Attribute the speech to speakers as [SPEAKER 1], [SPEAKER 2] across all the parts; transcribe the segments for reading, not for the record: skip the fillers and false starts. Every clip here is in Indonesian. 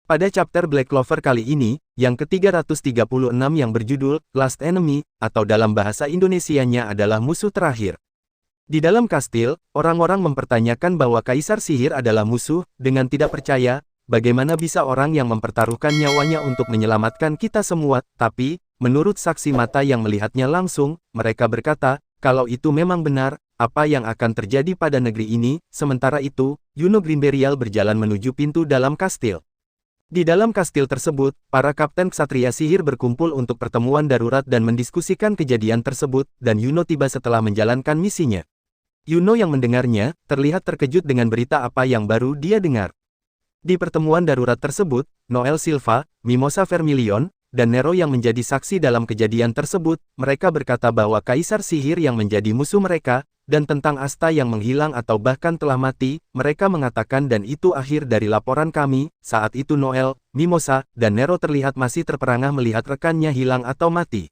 [SPEAKER 1] Pada chapter Black Clover kali ini, yang ke-336 yang berjudul Last Enemy, atau dalam bahasa Indonesianya adalah musuh terakhir. Di dalam kastil, orang-orang mempertanyakan bahwa Kaisar Sihir adalah musuh, dengan tidak percaya, bagaimana bisa orang yang mempertaruhkan nyawanya untuk menyelamatkan kita semua, tapi, menurut saksi mata yang melihatnya langsung, mereka berkata, kalau itu memang benar, apa yang akan terjadi pada negeri ini. Sementara itu, Yuno Grimberial berjalan menuju pintu dalam kastil. Di dalam kastil tersebut, para kapten ksatria sihir berkumpul untuk pertemuan darurat dan mendiskusikan kejadian tersebut, dan Yuno tiba setelah menjalankan misinya. Yuno yang mendengarnya, terlihat terkejut dengan berita apa yang baru dia dengar. Di pertemuan darurat tersebut, Noel Silva, Mimosa Vermilion, dan Nero yang menjadi saksi dalam kejadian tersebut, mereka berkata bahwa Kaisar Sihir yang menjadi musuh mereka, dan tentang Asta yang menghilang atau bahkan telah mati, mereka mengatakan dan itu akhir dari laporan kami. Saat itu Noel, Mimosa, dan Nero terlihat masih terperangah melihat rekannya hilang atau mati.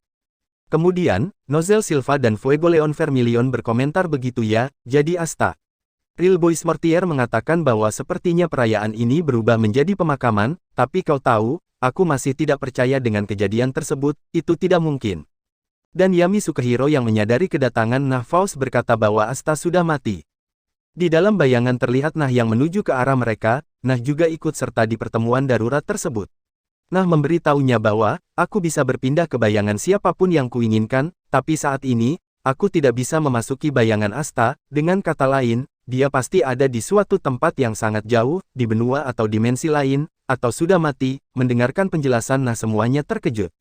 [SPEAKER 1] Kemudian, Nozel Silva dan Fuegoleon Vermilion berkomentar begitu ya, jadi Asta. Real Boys Mortier mengatakan bahwa sepertinya perayaan ini berubah menjadi pemakaman, tapi kau tahu, aku masih tidak percaya dengan kejadian tersebut, itu tidak mungkin. Dan Yami Sukehiro yang menyadari kedatangan Nah Faust berkata bahwa Asta sudah mati. Di dalam bayangan terlihat Nah yang menuju ke arah mereka, Nah juga ikut serta di pertemuan darurat tersebut. Nah memberitahunya bahwa, aku bisa berpindah ke bayangan siapapun yang kuinginkan, tapi saat ini, aku tidak bisa memasuki bayangan Asta, dengan kata lain, dia pasti ada di suatu tempat yang sangat jauh, di benua atau dimensi lain, atau sudah mati. Mendengarkan penjelasan Nah semuanya terkejut.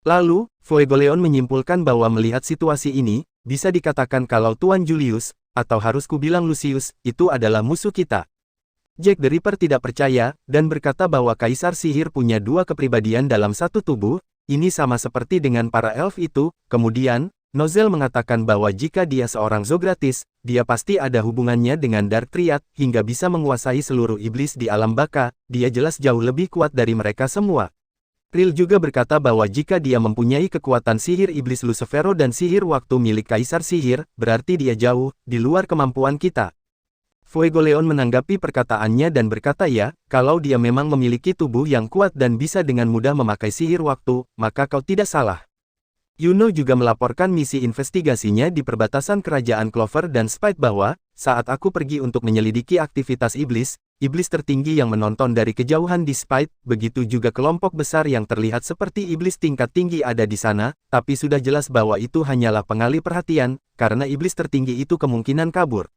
[SPEAKER 1] Lalu, Fuegoleon menyimpulkan bahwa melihat situasi ini, bisa dikatakan kalau Tuan Julius, atau harus kubilang Lucius, itu adalah musuh kita. Jack the Ripper tidak percaya, dan berkata bahwa Kaisar Sihir punya dua kepribadian dalam satu tubuh, ini sama seperti dengan para elf itu. Kemudian, Nozel mengatakan bahwa jika dia seorang Zogratis, dia pasti ada hubungannya dengan Dark Triad, hingga bisa menguasai seluruh iblis di alam baka, dia jelas jauh lebih kuat dari mereka semua. Real juga berkata bahwa jika dia mempunyai kekuatan sihir iblis Lucifero dan sihir waktu milik Kaisar Sihir, berarti dia jauh di luar kemampuan kita. Fuegoleon menanggapi perkataannya dan berkata ya, kalau dia memang memiliki tubuh yang kuat dan bisa dengan mudah memakai sihir waktu, maka kau tidak salah. Yuno juga melaporkan misi investigasinya di perbatasan kerajaan Clover dan Spite bahwa, saat aku pergi untuk menyelidiki aktivitas iblis tertinggi yang menonton dari kejauhan di Spite, begitu juga kelompok besar yang terlihat seperti iblis tingkat tinggi ada di sana, tapi sudah jelas bahwa itu hanyalah pengalih perhatian, karena iblis tertinggi itu kemungkinan kabur.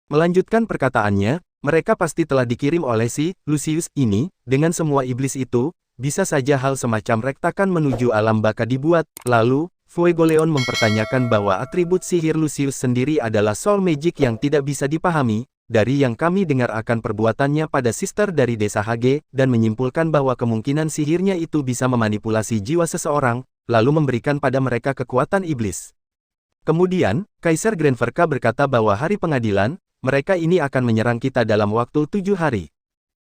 [SPEAKER 1] Melanjutkan perkataannya, mereka pasti telah dikirim oleh si Lucius ini, dengan semua iblis itu, bisa saja hal semacam rektakan menuju alam baka dibuat. Lalu, Fuegoleon mempertanyakan bahwa atribut sihir Lucius sendiri adalah soul magic yang tidak bisa dipahami, dari yang kami dengar akan perbuatannya pada sister dari desa Hage, dan menyimpulkan bahwa kemungkinan sihirnya itu bisa memanipulasi jiwa seseorang, lalu memberikan pada mereka kekuatan iblis. Kemudian, Kaisar Grenverka berkata bahwa hari pengadilan, mereka ini akan menyerang kita dalam waktu 7 hari.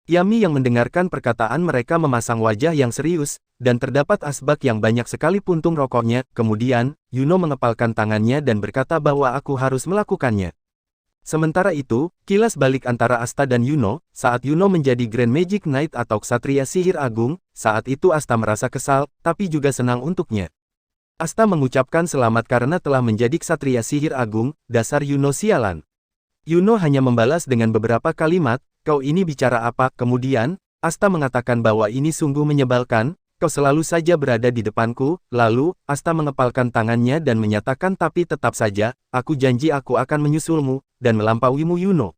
[SPEAKER 1] Yami yang mendengarkan perkataan mereka memasang wajah yang serius, dan terdapat asbak yang banyak sekali puntung rokoknya. Kemudian, Yuno mengepalkan tangannya dan berkata bahwa aku harus melakukannya. Sementara itu, kilas balik antara Asta dan Yuno, saat Yuno menjadi Grand Magic Knight atau Ksatria Sihir Agung, saat itu Asta merasa kesal, tapi juga senang untuknya. Asta mengucapkan selamat karena telah menjadi Ksatria Sihir Agung, dasar Yuno sialan. Yuno hanya membalas dengan beberapa kalimat, kau ini bicara apa? Kemudian, Asta mengatakan bahwa ini sungguh menyebalkan, kau selalu saja berada di depanku. Lalu, Asta mengepalkan tangannya dan menyatakan tapi tetap saja, aku janji aku akan menyusulmu, dan melampauimu Yuno.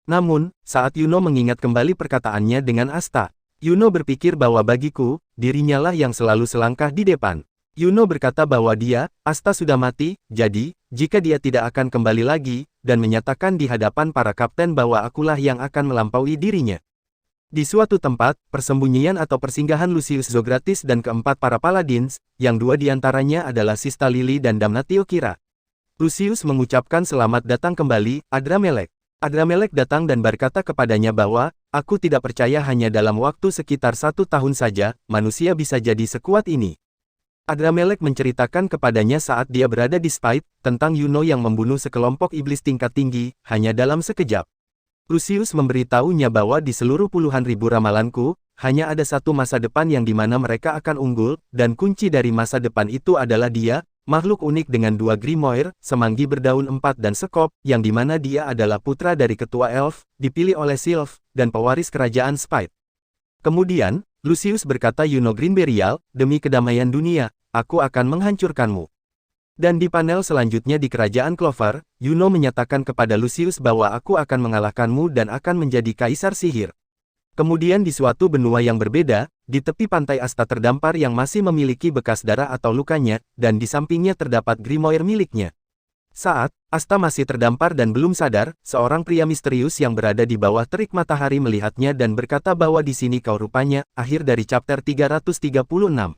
[SPEAKER 1] Namun, saat Yuno mengingat kembali perkataannya dengan Asta, Yuno berpikir bahwa bagiku, dirinya lah yang selalu selangkah di depan. Yuno berkata bahwa dia, Asta sudah mati, jadi, jika dia tidak akan kembali lagi, dan menyatakan di hadapan para kapten bahwa akulah yang akan melampaui dirinya. Di suatu tempat, persembunyian atau persinggahan Lucius Zogratis dan keempat para paladins, yang dua diantaranya adalah Sista Lily dan Damnatio Kira. Lucius mengucapkan selamat datang kembali, Adramelek. Adramelek datang dan berkata kepadanya bahwa, aku tidak percaya hanya dalam waktu sekitar 1 tahun saja, manusia bisa jadi sekuat ini. Adramelek menceritakan kepadanya saat dia berada di Spite, tentang Yuno yang membunuh sekelompok iblis tingkat tinggi, hanya dalam sekejap. Lucius memberitahunya bahwa di seluruh puluhan ribu ramalanku, hanya ada satu masa depan yang dimana mereka akan unggul, dan kunci dari masa depan itu adalah dia, makhluk unik dengan 2 Grimoire, Semanggi Berdaun 4 dan Sekop, yang dimana dia adalah putra dari ketua elf, dipilih oleh Sylph, dan pewaris kerajaan Spite. Kemudian, Lucius berkata Yuno Greenberial, demi kedamaian dunia, aku akan menghancurkanmu. Dan di panel selanjutnya di Kerajaan Clover, Yuno menyatakan kepada Lucius bahwa aku akan mengalahkanmu dan akan menjadi kaisar sihir. Kemudian di suatu benua yang berbeda, di tepi pantai Asta terdampar yang masih memiliki bekas darah atau lukanya, dan di sampingnya terdapat Grimoire miliknya. Saat Asta masih terdampar dan belum sadar, seorang pria misterius yang berada di bawah terik matahari melihatnya dan berkata bahwa di sini kau rupanya, akhir dari chapter 336.